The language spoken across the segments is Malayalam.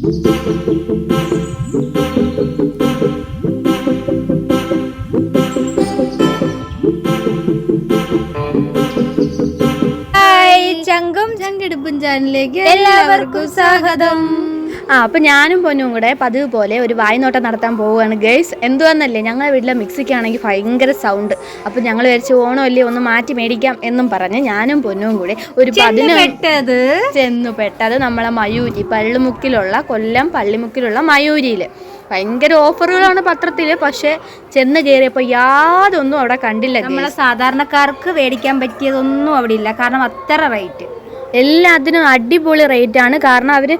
ചങ്കും ചങ്കെടുപ്പും ചാനലിലേക്ക് എല്ലാവർക്കും സ്വാഗതം. അപ്പം ഞാനും പൊന്നും കൂടെ പതിവ് പോലെ ഒരു വായ്നോട്ടം നടത്താൻ പോവുകയാണ് ഗൈസ്. എന്തുവന്നല്ലേ, ഞങ്ങളുടെ വീട്ടിലെ മിക്സിക്കാണെങ്കിൽ ഭയങ്കര സൗണ്ട്. അപ്പം ഞങ്ങൾ വിചാരിച്ചു ഓണമല്ലേ ഒന്ന് മാറ്റി മേടിക്കാം എന്നും പറഞ്ഞ് ഞാനും പൊന്നും കൂടെ ഒരു ചെന്നു പെട്ടത് നമ്മളെ മയൂരി പള്ളിമുക്കിലുള്ള കൊല്ലം പള്ളിമുക്കിലുള്ള മയൂരിയിൽ. ഭയങ്കര ഓഫറുകളാണ് പത്രത്തിൽ. പക്ഷേ ചെന്ന് കയറിയപ്പോൾ യാതൊന്നും അവിടെ കണ്ടില്ല. നമ്മളെ സാധാരണക്കാർക്ക് മേടിക്കാൻ പറ്റിയതൊന്നും അവിടെ ഇല്ല. കാരണം അത്ര റേറ്റ്, എല്ലാത്തിനും അടിപൊളി റേറ്റാണ്. കാരണം അവർ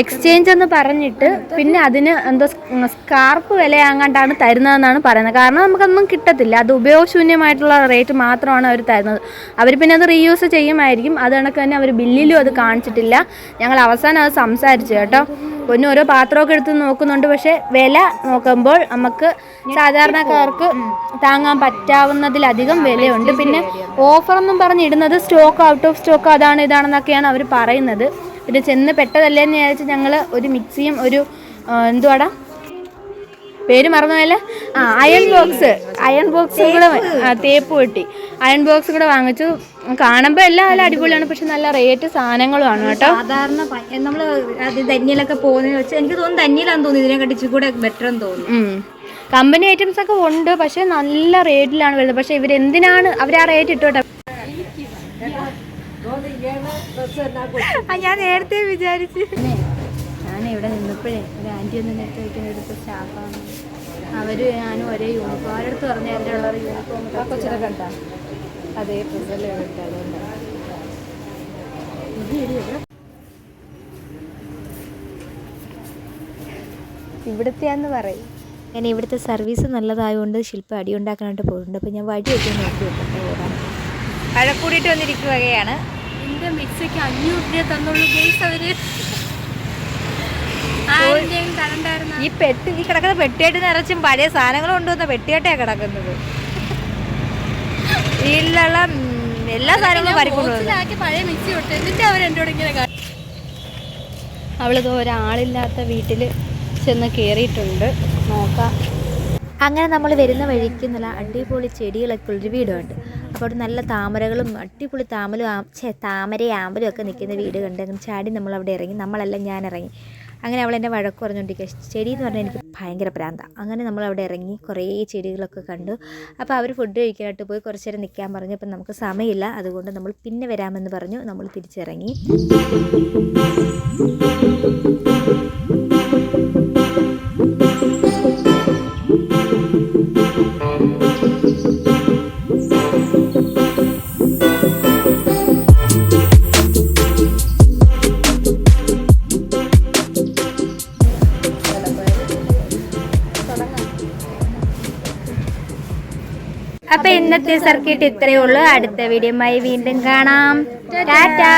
എക്സ്ചേഞ്ച് എന്ന് പറഞ്ഞിട്ട് പിന്നെ അതിന് എന്തോ സ്കാർപ്പ് വിലയാങ്ങാണ്ടാണ് തരുന്നതെന്നാണ് പറയുന്നത്. കാരണം നമുക്കൊന്നും കിട്ടത്തില്ല, അത് ഉപയോഗശൂന്യമായിട്ടുള്ള റേറ്റ് മാത്രമാണ് അവർ തരുന്നത്. അവർ പിന്നെ അത് റീയൂസ് ചെയ്യുമായിരിക്കും. അത് കണക്ക് തന്നെ അവർ ബില്ലിലും അത് കാണിച്ചിട്ടില്ല. ഞങ്ങൾ അവസാനം അത് സംസാരിച്ചു കേട്ടോ. പിന്നെ ഓരോ പാത്രമൊക്കെ എടുത്ത് നോക്കുന്നുണ്ട്. പക്ഷേ വില നോക്കുമ്പോൾ നമുക്ക് സാധാരണക്കാർക്ക് താങ്ങാൻ പറ്റാവുന്നതിലധികം വിലയുണ്ട്. പിന്നെ ഓഫറൊന്നും പറഞ്ഞിടുന്നത് സ്റ്റോക്ക് ഔട്ട് ഓഫ് സ്റ്റോക്ക് അതാണ് ഇതാണെന്നൊക്കെയാണ് അവർ പറയുന്നത്. പിന്നെ ചെന്ന് പെട്ടതല്ലേ എന്ന് വിചാരിച്ച് ഞങ്ങൾ ഒരു മിക്സിയും ഒരു എന്തുവാടാ പേര് മറന്നുപോയല്ലേ, അയൺ ബോക്സ് കൂടെ, തേപ്പ് പെട്ടി അയൺ ബോക്സ് കൂടെ വാങ്ങിച്ചു. കാണുമ്പോൾ എല്ലാം നല്ല അടിപൊളിയാണ്, പക്ഷെ നല്ല റേറ്റ് സാധനങ്ങളുമാണ് കേട്ടോ. സാധാരണ നമ്മൾ അത് ധന്യയിലൊക്കെ പോകുന്നതെന്ന് വെച്ചാൽ എനിക്ക് തോന്നുന്നു ധന്യയിലാന്ന് തോന്നുന്നു ഇതിനെ കണ്ടിച്ചു കൂടെ ബെറ്റർ എന്ന് തോന്നുന്നു. കമ്പനി ഐറ്റംസ് ഒക്കെ ഉണ്ട്, പക്ഷെ നല്ല റേറ്റിലാണ് വരുന്നത്. പക്ഷെ ഇവരെന്തിനാണ് അവർ ആ റേറ്റ് ഇട്ടോട്ടെ. ഞാൻ നേരത്തെ വിചാരിച്ചു. ഞാൻ ഇവിടെ നിന്നപ്പോഴേ ഒരു ആൻറ്റി ഒന്ന് നേരത്തെ വയ്ക്കുന്ന എടുത്ത സ്റ്റാഫാണ്. അവർ ഞാനും ഒരേ യൂണിഫോം അവരടുത്ത് പറഞ്ഞ എൻ്റെ ഉള്ള യൂണിഫോം കൊച്ചിനെ കണ്ട അതേ ഡ്രസ്സല്ലേ എടുക്കുക. അതുകൊണ്ടാണ് ഇവിടുത്തെയാന്ന് പറയും. ഞാൻ ഇവിടുത്തെ സർവീസ് നല്ലതായതുകൊണ്ട് ശില്പ അടി ഉണ്ടാക്കാനായിട്ട് പോയിട്ടുണ്ട്. അപ്പോൾ ഞാൻ വഴിയൊക്കെ നോക്കി വെക്കട്ടെ ഓടാൻ. വഴക്കൂടിയിട്ട് വന്നിരിക്കുകയാണ്. എൻ്റെ മിക്സിക്ക് 500 രൂപ തന്നുള്ളൂ ഗൈസ്. അവർ ഈ പെട്ടി ഈ കിടക്കുന്ന പെട്ടിയായിട്ട് നിറച്ചും പഴയ സാധനങ്ങൾ കൊണ്ടുവന്ന പെട്ടിയായിട്ടാണ് കിടക്കുന്നത്. വീട്ടിലുള്ള എല്ലാ സാധനങ്ങളും പരിക്കൊണ്ടുവന്നു പഴയ മിക്സി തൊട്ട്. എന്നിട്ട് അവരെന്നോട് ഇങ്ങനെ അവളിത് ഒരാളില്ലാത്ത വീട്ടിൽ ചെന്ന് കയറിയിട്ടുണ്ട്. നോക്കാം. അങ്ങനെ നമ്മൾ വരുന്ന വഴിക്ക് നല്ല അടിപൊളി ചെടികളൊക്കെ ഉള്ളൊരു വീടുണ്ട്. അപ്പോൾ അവിടെ നല്ല താമരകളും അടിപൊളി താമരയാമ്പലും ഒക്കെ നിൽക്കുന്ന വീട് കണ്ട് അങ്ങനെ ചാടി നമ്മളവിടെ ഇറങ്ങി. നമ്മളെല്ലാം ഞാൻ ഇറങ്ങി. അങ്ങനെ അവൾ എന്നെ വഴക്ക് പറഞ്ഞുകൊണ്ടിരിക്കുക. ചെടി എന്ന് പറഞ്ഞാൽ എനിക്ക് ഭയങ്കര പ്രാന്താണ്. അങ്ങനെ നമ്മളവിടെ ഇറങ്ങി കുറേ ചെടികളൊക്കെ കണ്ടു. അപ്പോൾ അവർ ഫുഡ് കഴിക്കാനായിട്ട് പോയി കുറച്ച് നേരം നിൽക്കാൻ പറഞ്ഞു. അപ്പം നമുക്ക് സമയമില്ല, അതുകൊണ്ട് നമ്മൾ പിന്നെ വരാമെന്ന് പറഞ്ഞു നമ്മൾ തിരിച്ചിറങ്ങി. അപ്പോൾ ഇന്നത്തെ സർക്യൂട്ട് ഇത്രയേ ഉള്ളൂ. അടുത്ത വീഡിയോയുമായി വീണ്ടും കാണാം. ടാറ്റാ.